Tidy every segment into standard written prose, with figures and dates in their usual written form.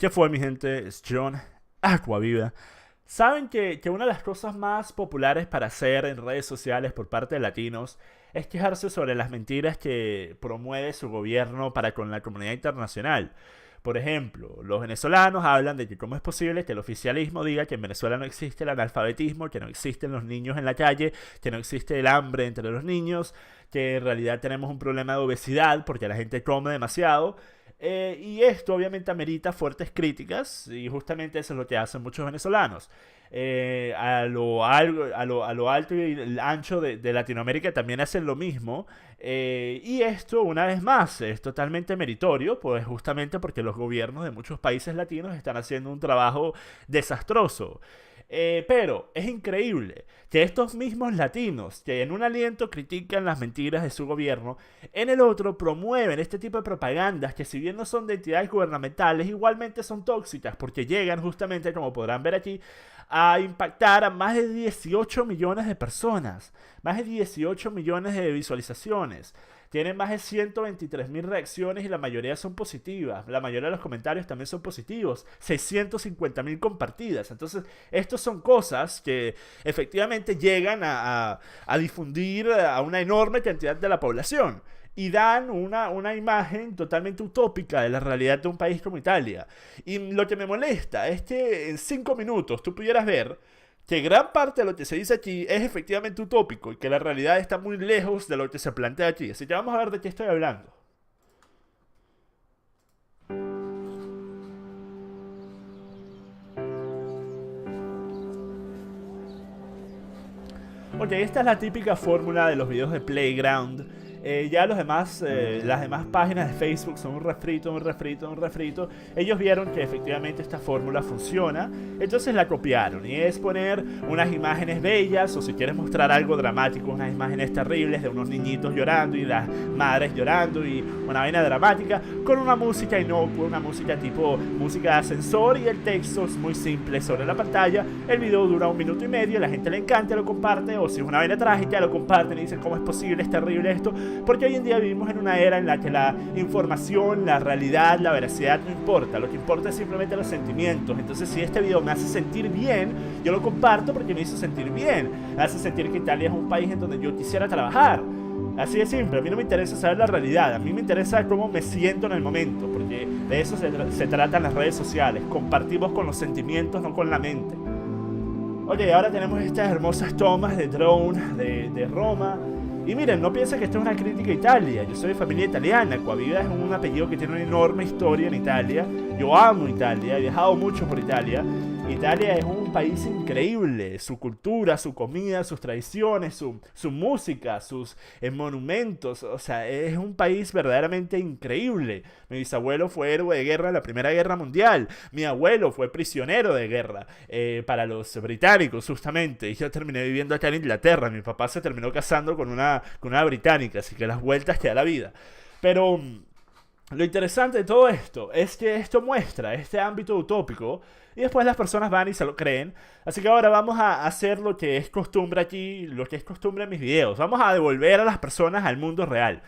¿Qué fue, mi gente? Es John Aquaviva. Saben que una de las cosas más populares para hacer en redes sociales por parte de latinos es quejarse sobre las mentiras que promueve su gobierno para con la comunidad internacional. Por ejemplo, los venezolanos hablan de que cómo es posible que el oficialismo diga que en Venezuela no existe el analfabetismo, que no existen los niños en la calle, que no existe el hambre entre los niños, que en realidad tenemos un problema de obesidad porque la gente come demasiado. Y esto obviamente amerita fuertes críticas y justamente eso es lo que hacen muchos venezolanos. A lo alto y el ancho de Latinoamérica también hacen lo mismo. Y esto, una vez más, es totalmente meritorio, pues justamente porque los gobiernos de muchos países latinos están haciendo un trabajo desastroso. Pero es increíble que estos mismos latinos que en un aliento critican las mentiras de su gobierno, en el otro promueven este tipo de propagandas que si bien no son de entidades gubernamentales, igualmente son tóxicas porque llegan justamente, como podrán ver aquí, a impactar a más de 18 millones de personas, más de 18 millones de visualizaciones. Tienen más de 123.000 reacciones y la mayoría son positivas. La mayoría de los comentarios también son positivos. 650.000 compartidas. Entonces, estas son cosas que efectivamente llegan a difundir a una enorme cantidad de la población y dan una imagen totalmente utópica de la realidad de un país como Italia. Y lo que me molesta es que en 5 minutos tú pudieras ver que gran parte de lo que se dice aquí es efectivamente utópico y que la realidad está muy lejos de lo que se plantea aquí. Así que vamos a ver de qué estoy hablando. Ok, esta es la típica fórmula de los videos de Playground. Ya las demás páginas de Facebook son un refrito, un refrito, un refrito. Ellos vieron que efectivamente esta fórmula funciona, entonces la copiaron. Y es poner unas imágenes bellas, o si quieres mostrar algo dramático, unas imágenes terribles de unos niñitos llorando y las madres llorando y una vaina dramática, con una música inocua, una música tipo música de ascensor, y el texto es muy simple sobre la pantalla. El video dura 1 minuto y medio, la gente le encanta, lo comparte, o si es una vaina trágica, lo comparten y dicen cómo es posible, es terrible esto. Porque hoy en día vivimos en una era en la que la información, la realidad, la veracidad no importa. Lo que importa es simplemente los sentimientos. Entonces, si este video me hace sentir bien, yo lo comparto porque me hizo sentir bien. Me hace sentir que Italia es un país en donde yo quisiera trabajar. Así de simple. A mí no me interesa saber la realidad. A mí me interesa cómo me siento en el momento. Porque de eso se tratan las redes sociales. Compartimos con los sentimientos, no con la mente. Ok, ahora tenemos estas hermosas tomas de drone de Roma. Y miren, no piensen que esto es una crítica a Italia. Yo soy de familia italiana. Aquaviva es un apellido que tiene una enorme historia en Italia. Yo amo Italia, he viajado mucho por Italia. Italia es un país increíble. Su cultura, su comida, sus tradiciones, su música, sus monumentos. O sea, es un país verdaderamente increíble. Mi bisabuelo fue héroe de guerra en la Primera Guerra Mundial. Mi abuelo fue prisionero de guerra para los británicos, justamente. Y yo terminé viviendo acá en Inglaterra. Mi papá se terminó casando con una británica. Así que las vueltas que da la vida. Pero lo interesante de todo esto es que esto muestra este ámbito utópico y después las personas van y se lo creen. Así que ahora vamos a hacer lo que es costumbre aquí, lo que es costumbre en mis videos. Vamos a devolver a las personas al mundo real.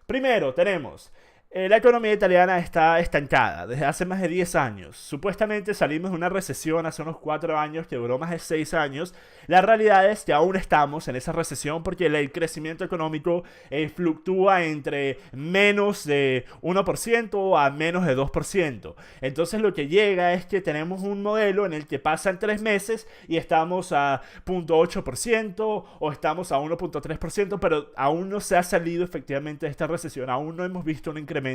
Primero tenemos la economía italiana está estancada desde hace más de 10 años. Supuestamente salimos de una recesión hace unos 4 años que duró más de 6 años. La realidad es que aún estamos en esa recesión porque el crecimiento económico fluctúa entre menos de 1% a menos de 2%. Entonces lo que llega es que tenemos un modelo en el que pasan 3 meses y estamos a 0.8% o estamos a 1.3%, pero aún no se ha salido efectivamente de esta recesión. Aún no hemos visto un incremento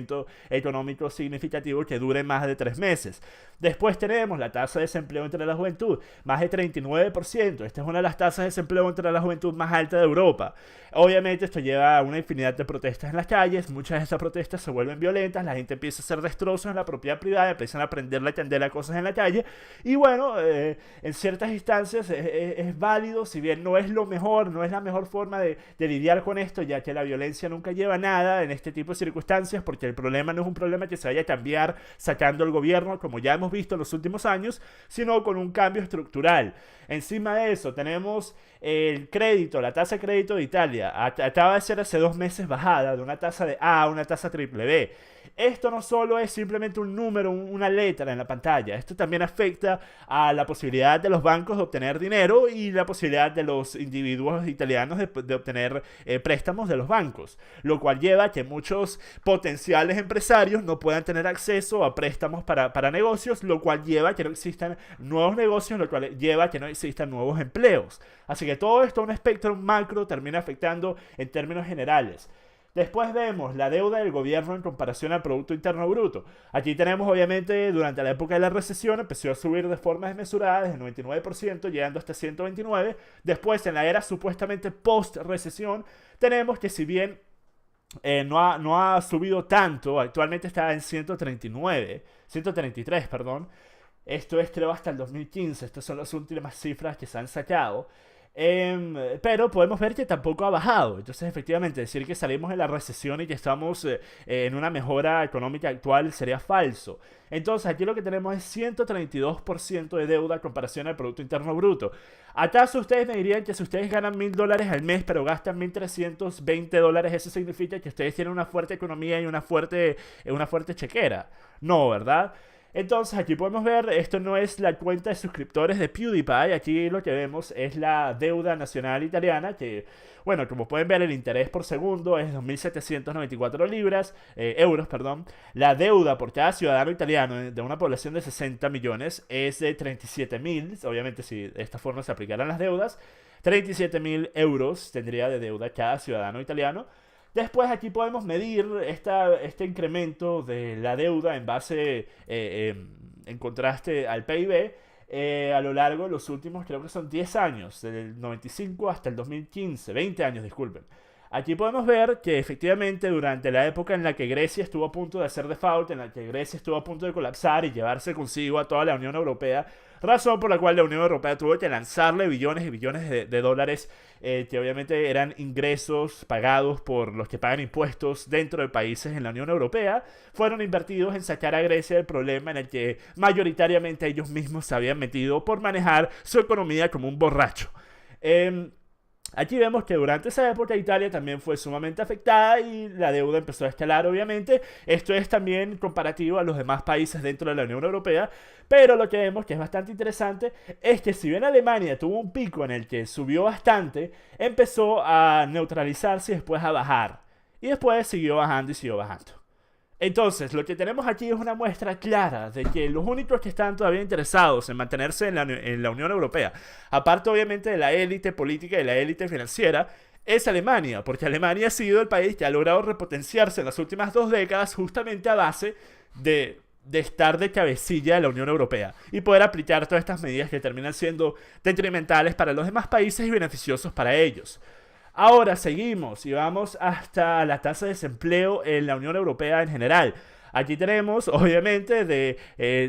económico significativo que dure más de 3 meses. Después tenemos la tasa de desempleo entre la juventud, más de 39%. Esta es una de las tasas de desempleo entre la juventud más alta de Europa. Obviamente esto lleva a una infinidad de protestas en las calles. Muchas de estas protestas se vuelven violentas, la gente empieza a hacer destrozos en la propiedad privada, empiezan a prender la candela a cosas en la calle. Y bueno, en ciertas instancias es válido, si bien no es lo mejor, no es la mejor forma de lidiar con esto, ya que la violencia nunca lleva a nada en este tipo de circunstancias, porque el problema no es un problema que se vaya a cambiar sacando al gobierno, como ya hemos visto en los últimos años, sino con un cambio estructural. Encima de eso tenemos el crédito, la tasa de crédito de Italia. Acaba de ser hace 2 meses bajada de una tasa de A a una tasa triple B. Esto no solo es simplemente un número, una letra en la pantalla, esto también afecta a la posibilidad de los bancos de obtener dinero y la posibilidad de los individuos italianos de obtener préstamos de los bancos, lo cual lleva a que muchos potenciales empresarios no puedan tener acceso a préstamos para negocios, lo cual lleva a que no existan nuevos negocios, lo cual lleva a que no existan nuevos empleos. Así que todo esto, un espectro macro, termina afectando en términos generales. Después vemos la deuda del gobierno en comparación al Producto Interno Bruto. Aquí tenemos, obviamente, durante la época de la recesión, empezó a subir de forma desmesurada, desde el 99%, llegando hasta 129%. Después, en la era supuestamente post-recesión, tenemos que si bien no ha subido tanto, actualmente está en 133, perdón. Esto es, creo, hasta el 2015. Estas son las últimas cifras que se han sacado. Pero podemos ver que tampoco ha bajado. Entonces, efectivamente, decir que salimos de la recesión y que estamos en una mejora económica actual sería falso. Entonces, aquí lo que tenemos es 132% de deuda en comparación al Producto Interno Bruto. ¿Acaso ustedes me dirían que si ustedes ganan $1,000 al mes pero gastan $1,320, eso significa que ustedes tienen una fuerte economía y una fuerte chequera? No, ¿verdad? Entonces aquí podemos ver, esto no es la cuenta de suscriptores de PewDiePie, aquí lo que vemos es la deuda nacional italiana, que, bueno, como pueden ver, el interés por segundo es 2.794 euros, perdón. La deuda por cada ciudadano italiano de una población de 60 millones es de 37.000, obviamente si de esta forma se aplicaran las deudas, 37.000 euros tendría de deuda cada ciudadano italiano. Después aquí podemos medir este incremento de la deuda en base, en contraste al PIB, a lo largo de los últimos, creo que son 10 años, del 95 hasta el 2015, 20 años, disculpen. Aquí podemos ver que efectivamente durante la época en la que Grecia estuvo a punto de hacer default, en la que Grecia estuvo a punto de colapsar y llevarse consigo a toda la Unión Europea, razón por la cual la Unión Europea tuvo que lanzarle billones y billones de dólares, que obviamente eran ingresos pagados por los que pagan impuestos dentro de países en la Unión Europea, fueron invertidos en sacar a Grecia del problema en el que mayoritariamente ellos mismos se habían metido por manejar su economía como un borracho. Aquí vemos que durante esa época Italia también fue sumamente afectada y la deuda empezó a escalar, obviamente. Esto es también comparativo a los demás países dentro de la Unión Europea, pero lo que vemos que es bastante interesante es que si bien Alemania tuvo un pico en el que subió bastante, empezó a neutralizarse y después a bajar. Y después siguió bajando y siguió bajando. Entonces, lo que tenemos aquí es una muestra clara de que los únicos que están todavía interesados en mantenerse en la Unión Europea, aparte obviamente de la élite política y la élite financiera, es Alemania, porque Alemania ha sido el país que ha logrado repotenciarse en las últimas 2 décadas justamente a base de estar de cabecilla de la Unión Europea y poder aplicar todas estas medidas que terminan siendo detrimentales para los demás países y beneficiosos para ellos. Ahora seguimos y vamos hasta la tasa de desempleo en la Unión Europea en general. Aquí tenemos, obviamente,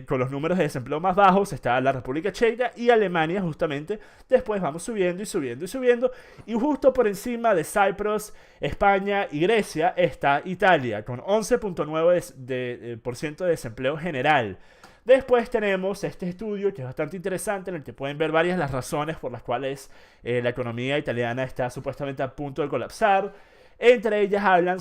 con los números de desempleo más bajos está la República Checa y Alemania justamente. Después vamos subiendo y subiendo y subiendo. Y justo por encima de Cyprus, España y Grecia está Italia con 11.9% de desempleo general. Después tenemos este estudio que es bastante interesante en el que pueden ver varias las razones por las cuales la economía italiana está supuestamente a punto de colapsar. Entre ellas hablan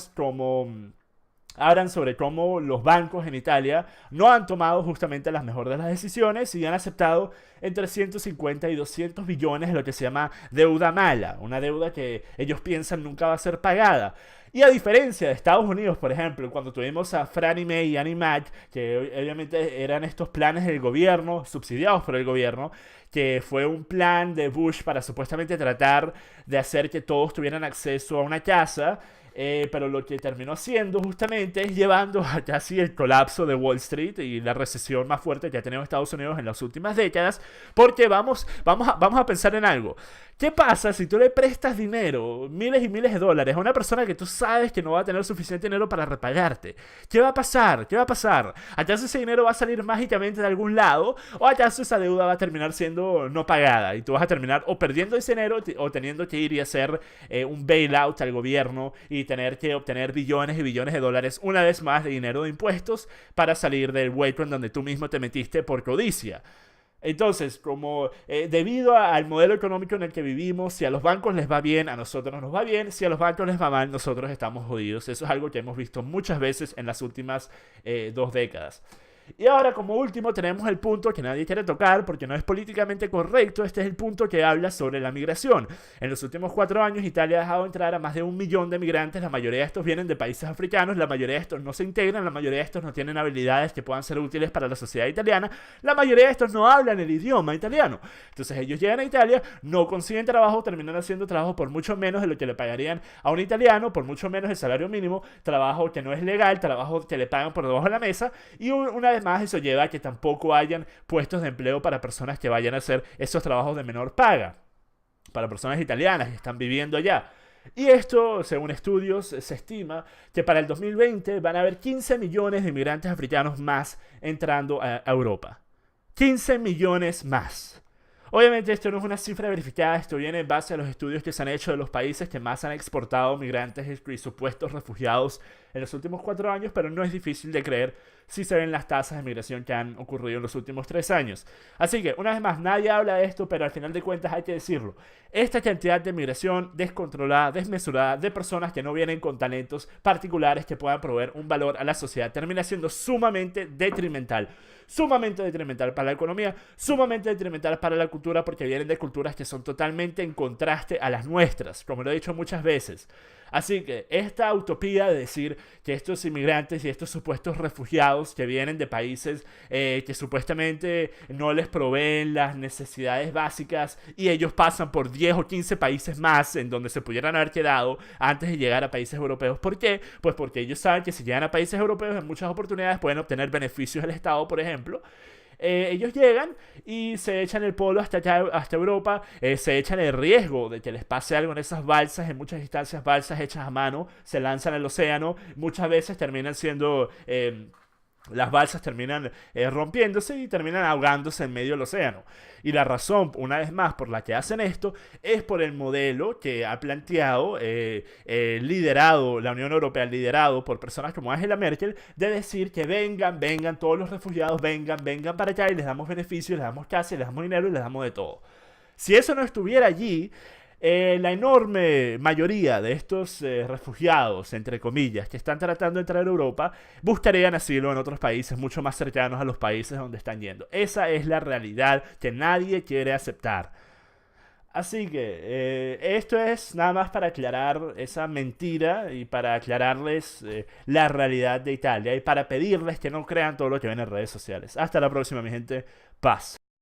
sobre cómo los bancos en Italia no han tomado justamente las mejores de las decisiones y han aceptado entre 150 y 200 billones de lo que se llama deuda mala, una deuda que ellos piensan nunca va a ser pagada. Y a diferencia de Estados Unidos, por ejemplo, cuando tuvimos a Fannie Mae y Annie Mac, que obviamente eran estos planes del gobierno, subsidiados por el gobierno, que fue un plan de Bush para supuestamente tratar de hacer que todos tuvieran acceso a una casa, pero lo que terminó haciendo justamente es llevando a casi el colapso de Wall Street y la recesión más fuerte que ha tenido Estados Unidos en las últimas décadas, porque vamos a pensar en algo. ¿Qué pasa si tú le prestas dinero, miles y miles de dólares, a una persona que tú sabes que no va a tener suficiente dinero para repagarte? ¿Qué va a pasar? ¿Qué va a pasar? ¿Acaso ese dinero va a salir mágicamente de algún lado? ¿O acaso esa deuda va a terminar siendo no pagada? Y tú vas a terminar o perdiendo ese dinero o teniendo que ir y hacer un bailout al gobierno y tener que obtener billones y billones de dólares una vez más de dinero de impuestos para salir del hueco en donde tú mismo te metiste por codicia. Entonces, como debido al modelo económico en el que vivimos, si a los bancos les va bien, a nosotros nos va bien, si a los bancos les va mal, nosotros estamos jodidos. Eso es algo que hemos visto muchas veces en las últimas 2 décadas. Y ahora, como último, tenemos el punto que nadie quiere tocar porque no es políticamente correcto. Este es el punto que habla sobre la migración. En los últimos 4 años, Italia ha dejado entrar a más de 1 millón de migrantes. La mayoría de estos vienen de países africanos. La mayoría de estos no se integran. La mayoría de estos no tienen habilidades que puedan ser útiles para la sociedad italiana. La mayoría de estos no hablan el idioma italiano. Entonces, ellos llegan a Italia, no consiguen trabajo, terminan haciendo trabajo por mucho menos de lo que le pagarían a un italiano, por mucho menos el salario mínimo, trabajo que no es legal, trabajo que le pagan por debajo de la mesa. Y una vez más, eso lleva a que tampoco hayan puestos de empleo para personas que vayan a hacer esos trabajos de menor paga, para personas italianas que están viviendo allá. Y esto, según estudios, se estima que para el 2020 van a haber 15 millones de inmigrantes africanos más entrando a Europa. 15 millones más. Obviamente esto no es una cifra verificada, esto viene en base a los estudios que se han hecho de los países que más han exportado migrantes y supuestos refugiados en los últimos 4 años, pero no es difícil de creer si se ven las tasas de migración que han ocurrido en los últimos 3 años. Así que, una vez más, nadie habla de esto, pero al final de cuentas hay que decirlo. Esta cantidad de migración descontrolada, desmesurada, de personas que no vienen con talentos particulares que puedan proveer un valor a la sociedad, termina siendo sumamente detrimental. Sumamente detrimental para la economía, sumamente detrimental para la cultura, porque vienen de culturas que son totalmente en contraste a las nuestras, como lo he dicho muchas veces. Así que esta utopía de decir que estos inmigrantes y estos supuestos refugiados que vienen de países que supuestamente no les proveen las necesidades básicas y ellos pasan por 10 o 15 países más en donde se pudieran haber quedado antes de llegar a países europeos. ¿Por qué? Pues porque ellos saben que si llegan a países europeos en muchas oportunidades pueden obtener beneficios del Estado, por ejemplo. Ellos llegan y se echan el polo hasta acá, hasta Europa, se echan el riesgo de que les pase algo en esas balsas, en muchas instancias balsas hechas a mano, se lanzan al océano, muchas veces terminan siendo... las balsas terminan rompiéndose y terminan ahogándose en medio del océano. Y la razón, una vez más, por la que hacen esto es por el modelo que ha planteado, liderado, la Unión Europea, liderado por personas como Angela Merkel, de decir que vengan, vengan todos los refugiados, vengan, vengan para acá y les damos beneficios, les damos casa, les damos dinero y les damos de todo. Si eso no estuviera allí, la enorme mayoría de estos refugiados, entre comillas, que están tratando de entrar a Europa, buscarían asilo en otros países mucho más cercanos a los países donde están yendo. Esa es la realidad que nadie quiere aceptar. Así que esto es nada más para aclarar esa mentira y para aclararles la realidad de Italia y para pedirles que no crean todo lo que ven en redes sociales. Hasta la próxima, mi gente. Paz.